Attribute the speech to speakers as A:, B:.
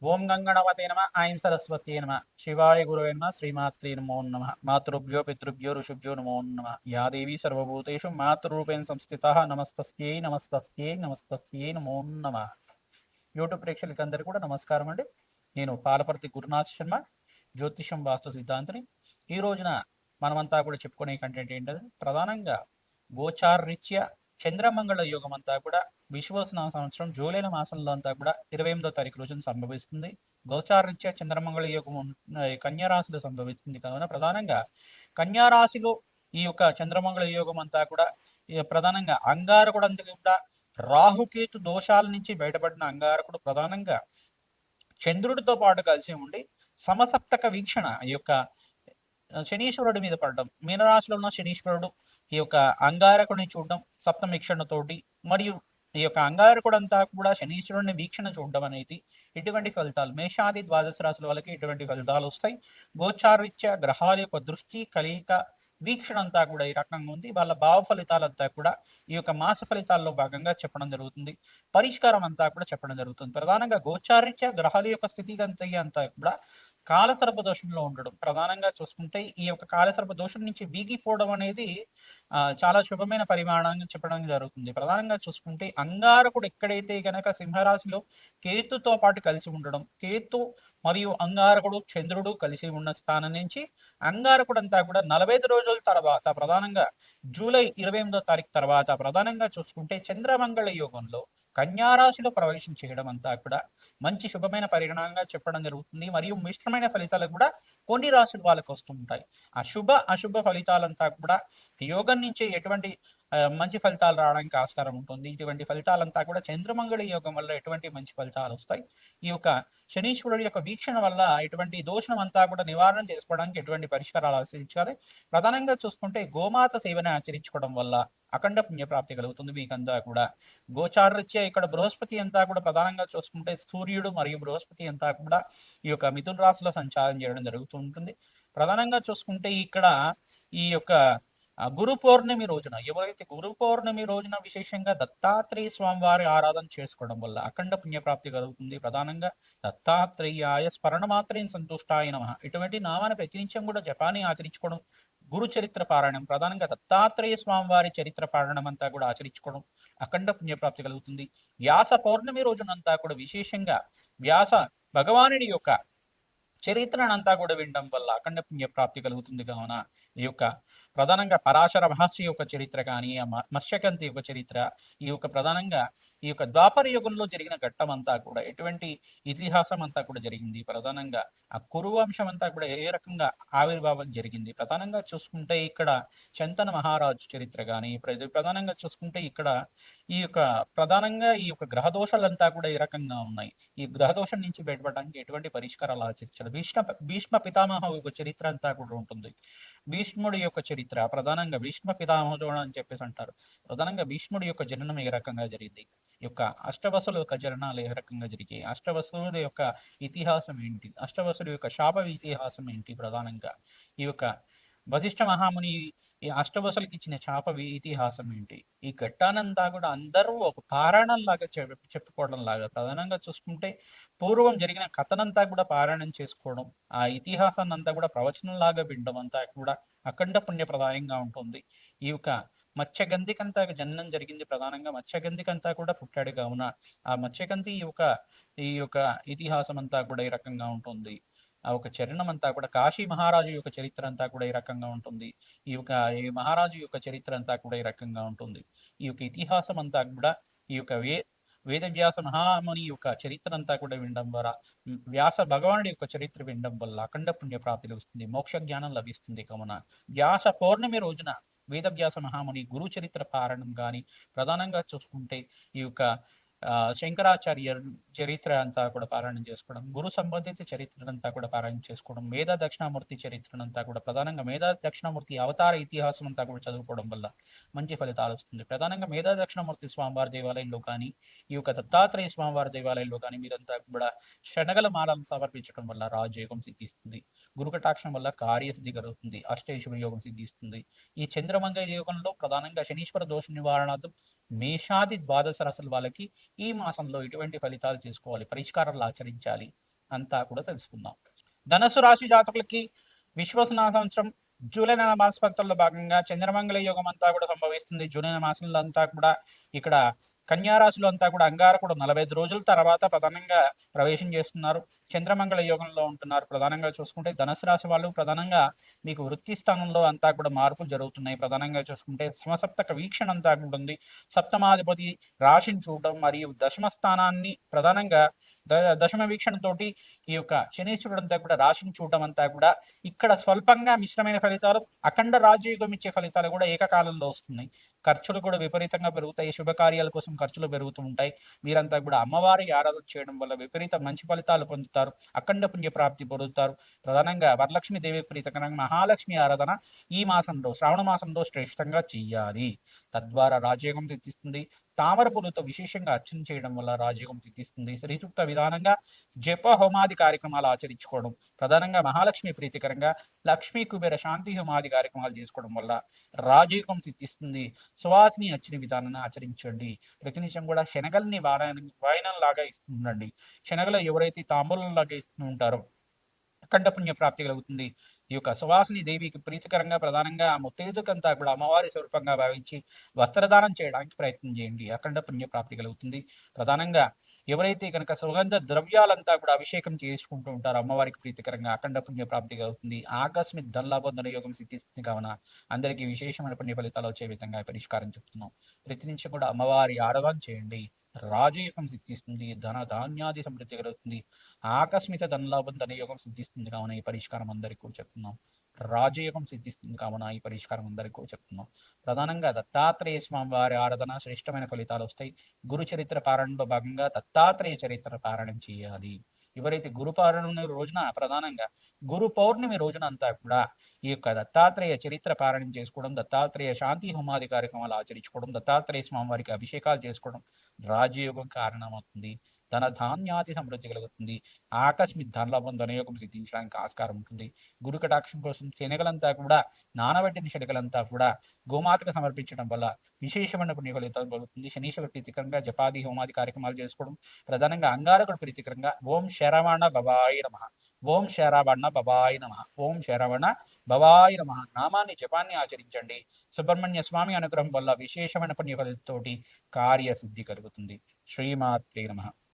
A: ఓం గంగణవతే నమ ఐం సరస్వతి నమ శివాయ గురవే నమ శ్రీమాత్రే నమో నమ మాతృభ్యో పితృభ్యో ఋషుభ్యో నమో నమ యా దేవీ సర్వభూతేషు మాతృరూపేణ సంస్థిత నమస్తస్యై నమస్తస్యై నమస్తస్యై నమో నమ. యూట్యూబ్ ప్రేక్షకులందరికీ కూడా నమస్కారం అండి. నేను పాలపర్తి గురునాథ్ శర్మ, జ్యోతిషం వాస్తు సిద్ధాంతిని. ఈ రోజున మనమంతా కూడా చెప్పుకునే కంటెంట్ ఏంటంటే ప్రధానంగా గోచారరీత్యా చంద్రమంగళ యోగం అంతా కూడా విశ్వవసన సంవత్సరం జూలై మాసంలో అంతా కూడా 28వ తారీఖు రోజున సంభవిస్తుంది. గోచారరీత్యా చంద్రమంగళ యోగం కన్యారాశిలో సంభవిస్తుంది కావున ప్రధానంగా కన్యారాశిలో ఈ యొక్క చంద్రమంగళ యోగం అంతా కూడా ప్రధానంగా అంగారకుడు అంతా కూడా రాహుకేతు దోషాల నుంచి బయటపడిన అంగారకుడు ప్రధానంగా చంద్రుడితో పాటు కలిసి ఉండి సమసప్తక వీక్షణ ఈ యొక్క శనీశ్వరుడి మీద పడడం, మీనరాశిలో ఉన్న శనీశ్వరుడు ఈ యొక్క అంగారకుడిని చూడడం సప్తమీక్షణతోటి, మరియు ఈ యొక్క అంగారకుడు అంతా కూడా శనీశ్వరుడిని వీక్షణ చూడడం అనేది ఇటువంటి ఫలితాలు మేషాది ద్వాదశ రాశుల వాళ్ళకి ఇటువంటి ఫలితాలు వస్తాయి. గోచారరీత్యా గ్రహాల యొక్క దృష్టి కలయిక వీక్షణ అంతా కూడా ఈ రకంగా ఉంది. వాళ్ళ భావ ఫలితాలంతా కూడా ఈ యొక్క మాస ఫలితాల్లో భాగంగా చెప్పడం జరుగుతుంది. పరిష్కారం అంతా కూడా చెప్పడం జరుగుతుంది. ప్రధానంగా గోచారరీత్యా గ్రహాల యొక్క స్థితిగతి అంతా కూడా కాలసర్ప దోషంలో ఉండడం ప్రధానంగా చూసుకుంటే ఈ యొక్క కాలసర్ప దోషం నుంచి వీగిపోవడం అనేది చాలా శుభమైన పరిమాణంగా చెప్పడం జరుగుతుంది. ప్రధానంగా చూసుకుంటే అంగారకుడు ఎక్కడైతే గనక సింహరాశిలో కేతుతో పాటు కలిసి ఉండడం, కేతు మరియు అంగారకుడు చంద్రుడు కలిసి ఉన్న స్థానం నుంచి అంగారకుడు అంతా కూడా 45 రోజుల తర్వాత ప్రధానంగా జూలై 28వ తారీఖు తర్వాత ప్రధానంగా చూసుకుంటే చంద్రమంగళ యోగంలో కన్యారాశిలో ప్రవేశం చేయడం అంతా కూడా మంచి శుభమైన పరిగణంగా చెప్పడం జరుగుతుంది. మరియు మిశ్రమైన ఫలితాలు కూడా కొన్ని రాశుల వాళ్ళకి వస్తుంటాయి. అశుభ ఫలితాలంతా కూడా యోగం నుంచి ఎటువంటి మంచి ఫలితాలు రావడానికి ఆస్కారం ఉంటుంది. ఇటువంటి ఫలితాలంతా కూడా చంద్రమంగళ యోగం వల్ల ఎటువంటి మంచి ఫలితాలు వస్తాయి. ఈ యొక్క శనీశ్వరుడి యొక్క వీక్షణ వల్ల ఎటువంటి దోషం అంతా కూడా నివారణ చేసుకోవడానికి ఎటువంటి పరిష్కారాలు ఆచరించాలి. ప్రధానంగా చూసుకుంటే గోమాత సేవను ఆచరించుకోవడం వల్ల అఖండ పుణ్యప్రాప్తి కలుగుతుంది. మీకంతా కూడా గోచారరీత్యా ఇక్కడ బృహస్పతి అంతా కూడా ప్రధానంగా చూసుకుంటే సూర్యుడు మరియు బృహస్పతి అంతా కూడా ఈ యొక్క మిథున రాశిలో సంచారం చేయడం జరుగుతుంటుంది. ప్రధానంగా చూసుకుంటే ఇక్కడ ఈ యొక్క గురు పౌర్ణమి రోజున ఎవరైతే గురు పౌర్ణమి రోజున విశేషంగా దత్తాత్రేయ స్వామి వారి ఆరాధన చేసుకోవడం వల్ల అఖండ పుణ్యప్రాప్తి కలుగుతుంది. ప్రధానంగా దత్తాత్రేయాయ స్మరణ మాత్రం సంతుష్టాయ నమః ఇటువంటి నామాన్ని ప్రతినిత్యం కూడా జపాన్ని ఆచరించుకోవడం, గురు చరిత్ర పారాయణం ప్రధానంగా దత్తాత్రేయ స్వామి వారి చరిత్ర పారాయణం అంతా కూడా ఆచరించుకోవడం అఖండ పుణ్యప్రాప్తి కలుగుతుంది. వ్యాస పౌర్ణమి రోజునంతా కూడా విశేషంగా వ్యాస భగవానుడి యొక్క చరిత్రనంతా కూడా వినడం వల్ల అఖండ పుణ్య ప్రాప్తి కలుగుతుంది. కావున ఈ యొక్క ప్రధానంగా పరాశర మహర్షి యొక్క చరిత్ర కానీ మత్స్యకంతి యొక్క చరిత్ర ఈ యొక్క ప్రధానంగా ఈ యొక్క ద్వాపర యుగంలో జరిగిన ఘట్టం అంతా కూడా ఎటువంటి ఇతిహాసం అంతా కూడా జరిగింది. ప్రధానంగా ఆ కురు వంశం అంతా కూడా ఏ రకంగా ఆవిర్భావం జరిగింది. ప్రధానంగా చూసుకుంటే ఇక్కడ చంతన మహారాజు చరిత్ర కానీ ప్రధానంగా చూసుకుంటే ఇక్కడ ఈ యొక్క ప్రధానంగా ఈ యొక్క గ్రహ దోషాలంతా కూడా ఏ రకంగా ఉన్నాయి, ఈ గ్రహ దోషం నుంచి బయటపడడానికి ఎటువంటి పరిష్కారాలు ఆచరించారు. భీష్మ పితామహ యొక్క చరిత్ర అంతా కూడా ఉంటుంది. భీష్ముడి యొక్క చరిత్ర ప్రధానంగా భీష్మ పితామహుడు అని చెప్పేసి అంటారు. ప్రధానంగా భీష్ముడి యొక్క జననం ఏ రకంగా జరిగింది, ఈ యొక్క అష్టవసుల యొక్క జననాలు ఏ రకంగా జరిగాయి, అష్టవసుల యొక్క ఇతిహాసం ఏంటి, అష్టవసుల యొక్క శాప ఇతిహాసం ఏంటి, ప్రధానంగా ఈ యొక్క వశిష్ఠ మహాముని ఈ అష్టవసులకి ఇచ్చిన శాప ఇతిహాసం ఏంటి, ఈ ఘట్టానంతా కూడా అందరూ ఒక పారాయణం లాగా చెప్పుకోవడం లాగా ప్రధానంగా చూసుకుంటే పూర్వం జరిగిన కథనంతా కూడా పారాయణం చేసుకోవడం, ఆ ఇతిహాసాన్ని అంతా కూడా ప్రవచనం లాగా వినడం అంతా కూడా అఖండ పుణ్యప్రదాయంగా ఉంటుంది. ఈ యొక్క మత్స్యగంధికంతా జననం జరిగింది. ప్రధానంగా మత్స్యగంధికంతా కూడా పుట్టాడు కావున ఆ మత్స్యగంధి ఈ యొక్క ఇతిహాసం అంతా కూడా ఈ రకంగా ఉంటుంది. ఆ ఒక చరణం అంతా కూడా కాశీ మహారాజు యొక్క చరిత్ర అంతా కూడా ఈ రకంగా ఉంటుంది. ఈ మహారాజు యొక్క చరిత్ర అంతా కూడా ఈ రకంగా ఉంటుంది. ఈ యొక్క ఇతిహాసం అంతా కూడా ఈ యొక్క వేదవ్యాస మహాముని యొక్క చరిత్ర అంతా కూడా వినడం ద్వారా వ్యాస భగవానుడి యొక్క చరిత్ర వినడం వల్ల అఖండ పుణ్య ప్రాప్తి లభిస్తుంది, మోక్ష జ్ఞానం లభిస్తుంది. కావున వ్యాస పౌర్ణమి రోజున వేదవ్యాస మహాముని గురు చరిత్ర పారాయణం కానీ ప్రధానంగా చూసుకుంటే ఈ యొక్క శంకరాచార్య చరిత్ర అంతా కూడా పారాయణం చేసుకోవడం, గురు సంబంధిత చరిత్రనంతా కూడా పారాయణం చేసుకోవడం, మేధా దక్షిణామూర్తి చరిత్రనంతా కూడా ప్రధానంగా మేధా దక్షిణామూర్తి అవతార ఇతిహాసం అంతా కూడా చదువుకోవడం వల్ల మంచి ఫలితాలు వస్తుంది. ప్రధానంగా మేధా దక్షిణామూర్తి స్వామివారి దేవాలయంలో కానీ ఈ యొక్క దత్తాత్రేయ స్వామివారి దేవాలయంలో కానీ మీరంతా కూడా శనగల మాలను సమర్పించడం వల్ల రాజయోగం సిద్ధిస్తుంది. గురుకటాక్షం వల్ల కార్యసిద్ధి కలుగుతుంది. అష్టైశ్వర్య యోగం సిద్ధిస్తుంది. ఈ చంద్రమంగళ యోగంలో ప్రధానంగా శనీశ్వర దోష నివారణార్థం మేషాది ద్వాదశ రాశుల వాళ్ళకి ఈ మాసంలో ఎటువంటి ఫలితాలు చేసుకోవాలి, పరిష్కారాలు ఆచరించాలి, అంతా కూడా తెలుసుకుందాం. ధనుసు రాశి జాతకులకి విశ్వసన సంవత్సరం జూలై నెల మాసఫలితాల్లో భాగంగా చంద్రమంగళ యోగం అంతా కూడా సంభవిస్తుంది. జూలై మాసంలో అంతా కూడా ఇక్కడ కన్యారాశిలో అంతా కూడా అంగారకుడు 45 రోజుల తర్వాత ప్రధానంగా ప్రవేశం చేస్తున్నారు. చంద్రమంగళ యోగంలో ఉంటున్నారు. ప్రధానంగా చూసుకుంటే ధనుసు రాశి వాళ్ళు ప్రధానంగా మీకు వృత్తి స్థానంలో అంతా కూడా మార్పులు జరుగుతున్నాయి. ప్రధానంగా చూసుకుంటే సమసప్తక వీక్షణ అంతా ఉంటుంది. సప్తమాధిపతి రాశిని చూడడం మరియు దశమ స్థానాన్ని ప్రధానంగా దశమ వీక్షణతోటి ఈ యొక్క శనీశ్వరుడు అంతా కూడా రాశిని చూడడం అంతా కూడా ఇక్కడ స్వల్పంగా మిశ్రమైన ఫలితాలు, అఖండ రాజయోగం ఇచ్చే ఫలితాలు కూడా ఏకకాలంలో వస్తున్నాయి. ఖర్చులు కూడా విపరీతంగా పెరుగుతాయి. శుభకార్యాల కోసం ఖర్చులు పెరుగుతూ ఉంటాయి. మీరంతా కూడా అమ్మవారి ఆరాధన చేయడం వల్ల విపరీత మంచి ఫలితాలు పొందుతారు. అఖండ పుణ్య ప్రాప్తి పొందుతారు. ప్రధానంగా వరలక్ష్మి దేవి ప్రీతికరంగా మహాలక్ష్మి ఆరాధన ఈ మాసంలో శ్రావణ మాసంలో శ్రేష్టంగా చెయ్యాలి. తద్వారా రాజయోగం సిద్ధిస్తుంది. తామర పూలతో విశేషంగా అర్చన చేయడం వల్ల రాజయోగం సిద్ధిస్తుంది. శ్రీసూక్త విధానంగా జప హోమాది కార్యక్రమాలు ఆచరించుకోవడం, ప్రధానంగా మహాలక్ష్మి ప్రీతికరంగా లక్ష్మీ కుబేర శాంతి హోమాది కార్యక్రమాలు చేసుకోవడం వల్ల రాజయోగం సిద్ధిస్తుంది. సువాసిని అర్చన విధానాన్ని ఆచరించండి. ప్రతినిత్యం కూడా శనగల్ని వాయనం లాగా ఇస్తుండండి. శనగలు ఎవరైతే తాంబూలం లాగా ఇస్తూ ఉంటారో అఖండ పుణ్య ప్రాప్తి కలుగుతుంది. ఈ యొక్క సువాసిని దేవికి ప్రీతికరంగా ప్రధానంగా ఆ ముత్తైదుకంతా కూడా అమ్మవారి స్వరూపంగా భావించి వస్త్రదానం చేయడానికి ప్రయత్నం చేయండి. అఖండ పుణ్య ప్రాప్తి కలుగుతుంది. ప్రధానంగా ఎవరైతే కనుక సుగంధ ద్రవ్యాలంతా కూడా అభిషేకం చేసుకుంటూ ఉంటారో అమ్మవారికి ప్రీతికరంగా అఖండ పుణ్య ప్రాప్తి కలుగుతుంది. ఆకస్మిక ధనలాభం యోగం సిద్ధిస్తుంది. కావున అందరికీ విశేషమైన పుణ్య ఫలితాలు వచ్చే విధంగా పరిష్కారం చెప్తున్నాం. ప్రతి నుంచి కూడా అమ్మవారి ఆరాధన చేయండి. రాజయోగం సిద్ధిస్తుంది. ధన ధాన్యాది సమృద్ధి కలుగుతుంది. ఆకస్మిక ధనలాభం ధనయోగం సిద్ధిస్తుంది. కావున ఈ పరిష్కారం అందరికీ కూడా చెప్తున్నాం. రాజయోగం సిద్ధిస్తుంది. కావున ఈ పరిష్కారం అందరికీ కూడా చెప్తున్నాం. ప్రధానంగా దత్తాత్రేయ స్వామి వారి ఆరాధన శ్రేష్టమైన ఫలితాలు వస్తాయి. గురు చరిత్ర పారాయణలో భాగంగా దత్తాత్రేయ చరిత్ర పారాయణం చేయాలి. ఎవరైతే గురు పారాయణ రోజున ప్రధానంగా గురు పౌర్ణమి రోజున అంతా కూడా ఈ యొక్క దత్తాత్రేయ చరిత్ర పారాయణం చేసుకోవడం, దత్తాత్రేయ శాంతి హోమాది కార్యక్రమాలు ఆచరించుకోవడం, దత్తాత్రేయ స్వామి వారికి అభిషేకాలు చేసుకోవడం రాజయోగం కారణమవుతుంది. ధన ధాన్యాతి సమృద్ధి కలుగుతుంది. ఆకస్మిక ధనలాభం ధనయోగం సిద్ధించడానికి ఆస్కారం ఉంటుంది. గురు కటాక్షం కోసం శనగలంతా కూడా నానబెట్టిన శనగలంతా కూడా గోమాతకు సమర్పించడం వల్ల విశేషమైన పుణ్య ఫలితాలు కలుగుతుంది. శనీశ్వర ప్రీతికరంగా జపాది హోమాది కార్యక్రమాలు చేసుకోవడం, ప్రధానంగా అంగారకుడు ప్రీతికరంగా ఓం శరవణ భవాయ నమః, ఓం శరవణ భవాయ నమః, ఓం శరవణ భవాయ నమః నామాన్ని జపాన్ని ఆచరించండి. సుబ్రహ్మణ్య స్వామి అనుగ్రహం వల్ల విశేషమైన పుణ్య ఫలితతోటి కార్యసిద్ధి కలుగుతుంది. శ్రీమాత్రే నమః.